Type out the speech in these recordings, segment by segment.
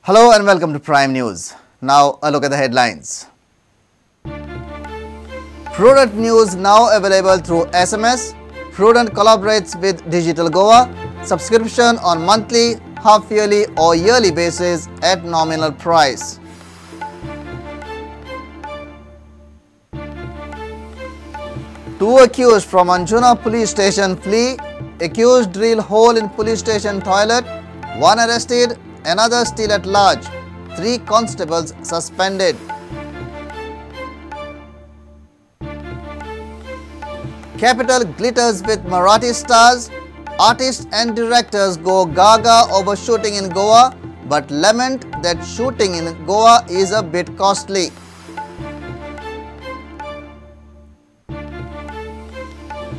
Hello and welcome to Prime News. Now a look at the headlines. Prudent news now available through SMS. Prudent collaborates with Digital Goa. Subscription on monthly, half-yearly or yearly basis at nominal price. Two accused from Anjuna police station flee. Accused drill hole in police station toilet. One arrested, another still at large. 3 constables suspended. Capital glitters with Marathi stars. Artists and directors go gaga over shooting in Goa, but lament that shooting in Goa is a bit costly.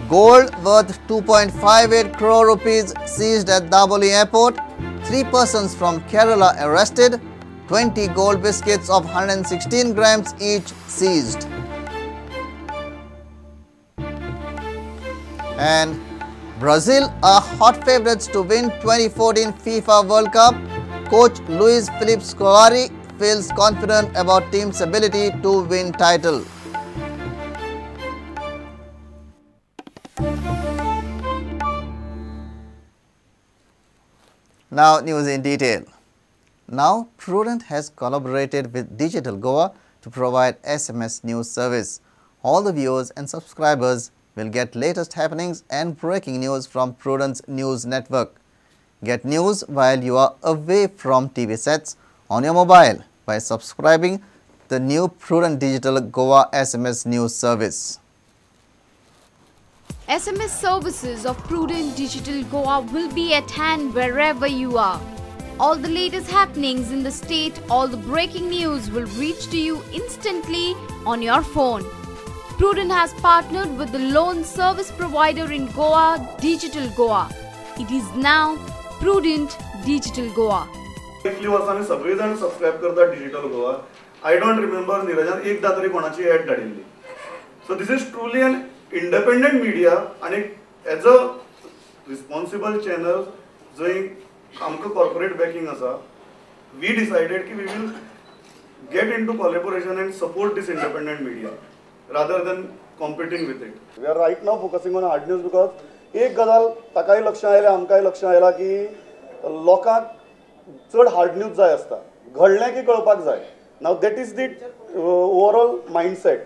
Gold worth 2.58 crore rupees seized at Daboli Airport. 3 persons from Kerala arrested. 20 gold biscuits of 116 grams each seized. And Brazil are hot favourites to win 2014 FIFA World Cup. Coach Luis Felipe Scolari feels confident about team's ability to win title. Now news in detail. Now Prudent has collaborated with Digital Goa to provide SMS news service. All the viewers and subscribers will get latest happenings and breaking news from Prudent's news network. Get news while you are away from TV sets on your mobile by subscribing the new Prudent Digital Goa SMS news service. SMS services of Prudent Digital Goa will be at hand wherever you are. All the latest happenings in the state, all the breaking news will reach to you instantly on your phone. Prudent has partnered with the loan service provider in Goa, Digital Goa. It is now Prudent Digital Goa. इतली वर्सांनी सगळे जण subscribe करतात digital Goa. I don't remember Niranjan एकदा तरी कोणाची add धाडिल्ली. So this is truly an independent media and as a responsible channel जय आमका corporate backing असा. We decided कि we will get into collaboration and support this independent media rather than competing with it. We are right now focusing on hard news because एक गजाल ताकाय लक्ष आयला आमकाय लक्ष आयला की लोकांक चड हार्ड न्यूज जाय आसता. घडलें की कळपाक जाय. Now that is the overall mindset.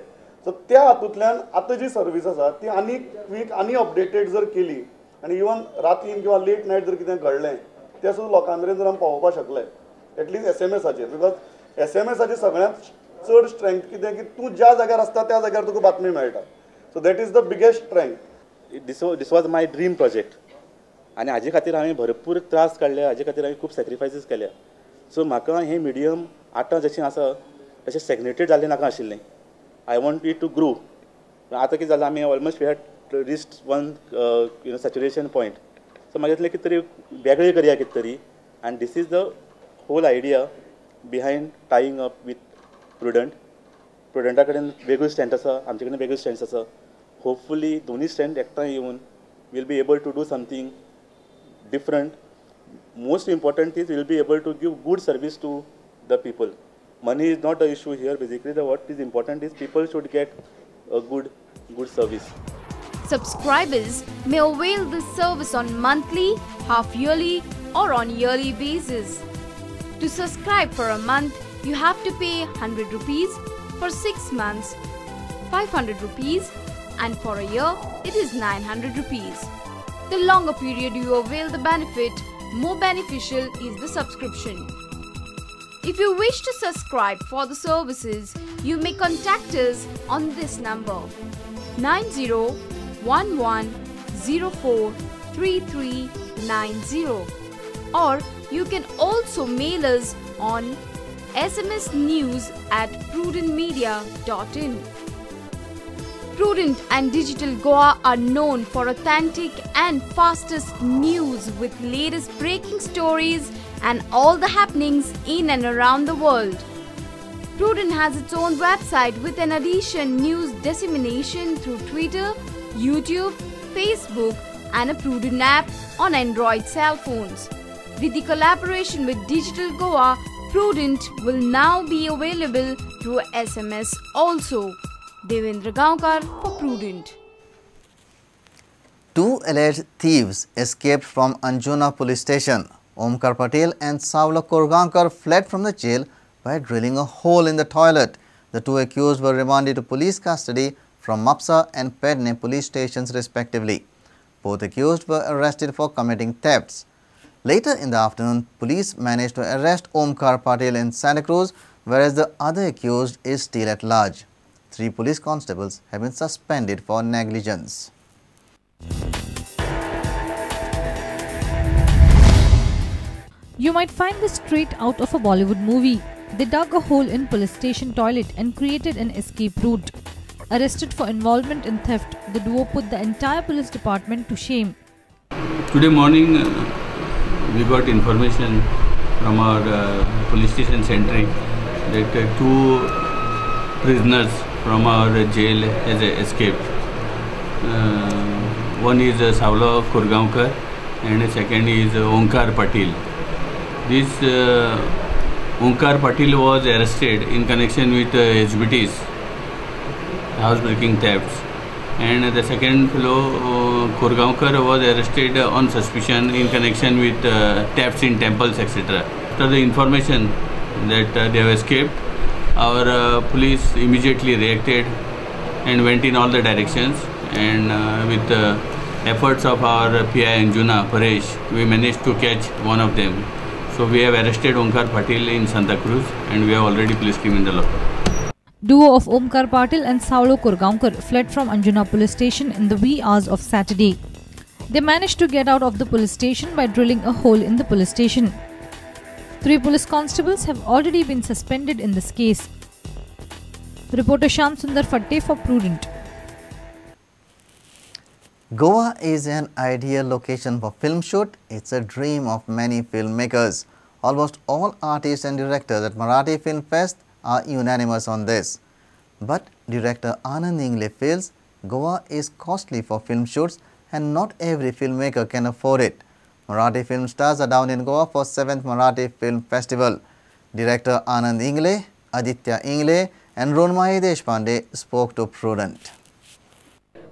So त्या हातूंतल्यान आता जी सर्विस आसा ती आनी क्विक आनी अपडेटेड जर केली आनी इवन रातीन किंवा लेट नायट जर कितें घडलें तें सुद्दां लोकां मेरेन जर आमी पावोवपाक शकले एटलीस्ट एसएमएसाचेर बिकॉज एसएमएसाचेर सगळ्यांत चड स्ट्रेंथ कितें की तूं ज्या जाग्यार आसता त्या जाग्यार तुका बातमी मेळटा. So that is the biggest strength. This was my dream project आनी हाजे खातीर हांवें भरपूर त्रास काडले. हाजे खातीर हांवें खूब सॅक्रिफायसीस केल्या. सो म्हाका हें मिडियम आतां जशें आसा तशें स्टॅग्नेटेड जाल्लें नाका आशिल्लें. I want it to grow. आता कितें जालां आमी almost we had reached one saturation point. So म्हाका दिसलें कितें तरी वेगळें करया कितें तरी आनी this is the whole idea behind tying up with Prudent. प्रुडंटा कडेन वेगळी स्ट्रेंथ आसा, आमचे कडेन वेगळी स्ट्रेंथ आसा. होपफुली दोनूय स्ट्रेंथ एकठांय येवन will be able to do something different. Most important is will be able to give good service to the people. Money is not the issue here. Basically, what is important is people should get a good service. Subscribers may avail this service on monthly, half-yearly or on yearly basis. To subscribe for a month, you have to pay 100 rupees, for 6 months 500 rupees and for a year it is 900 rupees. The longer period you avail the benefit, more beneficial is the subscription. If you wish to subscribe for the services, you may contact us on this number 9011043390 or you can also mail us on smsnews@prudentmedia.in. Prudent and Digital Goa are known for authentic and fastest news with latest breaking stories and all the happenings in and around the world. Prudent has its own website with an addition news dissemination through Twitter, YouTube, Facebook and a Prudent app on Android cell phones. With the collaboration with Digital Goa, Prudent will now be available through SMS also. Devendra Gaonkar for Prudent. Two alleged thieves escaped from Anjuna police station. Omkar Patel and Savla Kurgankar fled from the jail by drilling a hole in the toilet. The two accused were remanded to police custody from Mapsa and Pedne police stations respectively. Both accused were arrested for committing thefts. Later in the afternoon, police managed to arrest Omkar Patel in Santa Cruz, whereas the other accused is still at large. 3 police constables have been suspended for negligence. You might find this straight out of a Bollywood movie. They dug a hole in police station toilet and created an escape route. Arrested for involvement in theft, the duo put the entire police department to shame. Today morning, we got information from our police station sentry that 2 prisoners from our jail has escaped. One is Savla Kurgaonkar and the second is Omkar Patel. This Omkar Patel was arrested in connection with HBT's housebreaking thefts, and the second fellow Kurgaonkar was arrested on suspicion in connection with thefts in temples, etc. After the information that they have escaped, our police immediately reacted and went in all the directions, and with the efforts of our PI Anjuna Paresh, we managed to catch one of them. So we have arrested Omkar Patel in Santa Cruz and we have already placed him in the lockup. Duo of Omkar Patel and Savlo Kurgaonkar fled from Anjuna police station in the wee hours of Saturday. They managed to get out of the police station by drilling a hole in the police station. 3 police constables have already been suspended in this case. Reporter Shyam Sundar Fatte for Prudent. Goa is an ideal location for film shoot. It's a dream of many filmmakers. Almost all artists and directors at Marathi Film Fest are unanimous on this. But director Anand Ingle feels Goa is costly for film shoots and not every filmmaker can afford it. Marathi film stars are down in Goa for 7th Marathi Film Festival. Director Anand Ingle, Aditya Ingle and Ronmai Deshpande spoke to Prudent.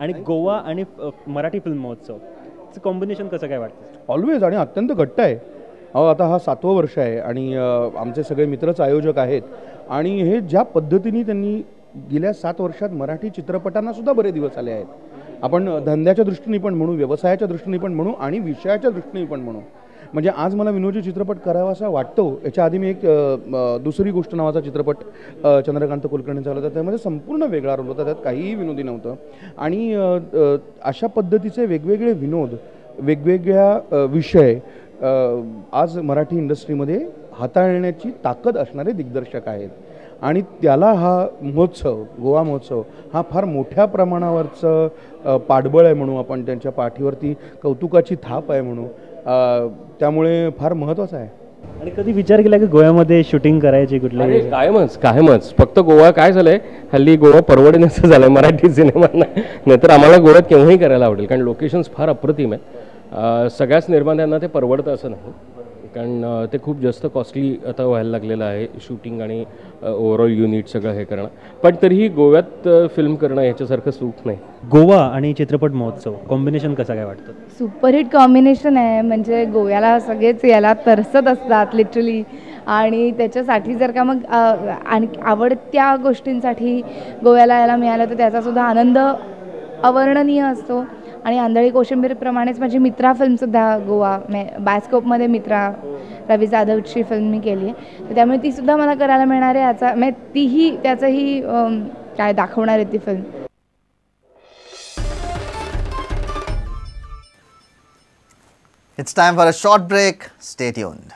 आणि गोवा आणि Marathi film महोत्सव चं combination कसं काय वाटतं? Always आणि अत्यंत घट्ट आहे. आता हा 7वं वर्ष आहे आणि आमचे सगळे मित्रच आयोजक आहेत आणि हे ज्या पद्धतीने त्यांनी गेल्या 7 वर्षात मराठी चित्रपटांना सुद्धा बरे दिवस आले आहेत. आपण धंद्याच्या दृष्टीने पण म्हणू, व्यवसायाच्या दृष्टीने पण म्हणू आणि विषयाच्या दृष्टीने पण म्हणू. म्हणजे आज मला विनोदी चित्रपट करावासा वाटतो. याच्या आधी मी एक दुसरी गोष्ट नावाचा चित्रपट चंद्रकांत कुलकर्णींचा होता, त्यामध्ये संपूर्ण वेगळा रोल होता, त्यात काहीही विनोदी नव्हतं. आणि अशा पद्धतीचे वेगवेगळे विनोद, वेगवेगळ्या विषय आज मराठी इंडस्ट्रीमध्ये हाताळण्याची ताकद असणारे दिग्दर्शक आहेत आणि त्याला हा महोत्सव, गोवा महोत्सव हा फार मोठ्या प्रमाणावरचं पाठबळ आहे म्हणू आपण, त्यांच्या पाठीवरती कौतुकाची थाप आहे म्हणू. त्यामुळे फार महत्त्वाचं आहे. आणि कधी विचार केला की गोव्यामध्ये शूटिंग करायची कुठल्याही? कायमच फक्त गोवा काय झालंय हल्ली गोवा परवडण्याचं झालंय मराठी सिनेमांना, नाहीतर आम्हाला गोव्यात केव्हाही करायला आवडेल कारण लोकेशन्स फार अप्रतिम आहेत. सगळ्याच निर्मात्यांना ते परवडतं असं नाही कारण ते खूप जास्त कॉस्टली आता व्हायला लागलेलं आहे शूटिंग आणि ओव्हरऑल युनिट सगळं हे करणं. पण तरीही गोव्यात फिल्म करणं ह्याच्यासारखं सुख नाही. गोवा आणि चित्रपट महोत्सव कॉम्बिनेशन कसं काय वाटतं? सुपरहिट कॉम्बिनेशन आहे. म्हणजे गोव्याला सगळेच याला तरसत असतात लिटरली आणि त्याच्यासाठी जर का मग आणि आवडत्या गोष्टींसाठी गोव्याला यायला मिळालं तर त्याचासुद्धा आनंद अवर्णनीय असतो. आणि आंधळी कोशिंबीरप्रमाणेच माझी मित्रा फिल्मसुद्धा गोवा बायोस्कोपमध्ये मित्रा रवी जाधवची फिल्म मी केली आहे, तर त्यामुळे तीसुद्धा मला करायला मिळणार आहे. याचा म्हणजे तीही त्याचंही काय दाखवणार आहे ती film. It's time for a short break. Stay tuned.